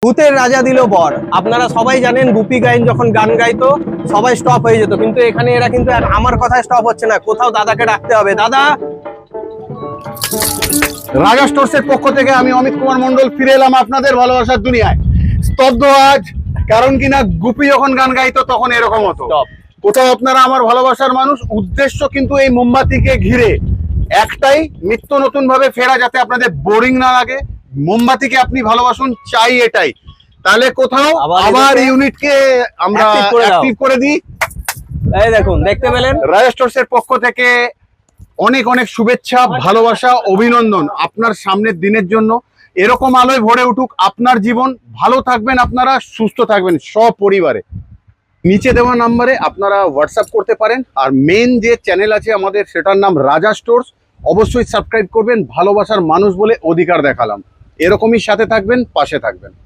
ভূতের রাজা দিল বর। আপনারা সবাই জানেন গুপি গাইন যখন গান গাইতো সবাই স্টপ হয়ে যেত, কিন্তু এখানে এরা কিন্তু আমার কথায় স্টপ হচ্ছে না, কোথাও দাদাকে ডাকতে হবে। দাদা, রাজা স্টোরসের পক্ষ থেকে আমি অমিত কুমার মন্ডল ফিরে এলাম আপনাদের ভালোবাসার দুনিয়ায়। স্তব্ধ আজ, কারণ কিনা গুপি যখন গান গাইতো তখন এরকম হতো। স্টপ। কোথাও আপনারা আমার ভালোবাসার মানুষ, উদ্দেশ্য কিন্তু এই মোমবাতিকে ঘিরে একটাই, নিত্য নতুন ভাবে ফেরা, যাতে আপনাদের বোরিং না লাগে। মোমবাতিকে আপনি ভালোবাসুন, চাই এটাই। তাহলে কোথাও আবার ইউনিটকে আমরা অ্যাক্টিভ করে দিই। এই দেখুন, দেখতে পেলেন রাজা স্টোরসের পক্ষ থেকে অনেক অনেক শুভেচ্ছা, ভালোবাসা, অভিনন্দন আপনার সামনের দিনের জন্য। এরকম আলোয় ভরে উঠুক আপনার জীবন। ভালো থাকবেন আপনারা, সুস্থ থাকবেন সপরিবারে। নিচে দেওয়া নাম্বারে আপনারা হোয়াটসঅ্যাপ করতে পারেন। আর মেন যে চ্যানেল আছে আমাদের, সেটার নাম রাজা স্টোরস, অবশ্যই সাবস্ক্রাইব করবেন। ভালোবাসার মানুষ বলে অধিকার দেখালাম, এরকমই সাথে থাকবেন, পাশে থাকবেন।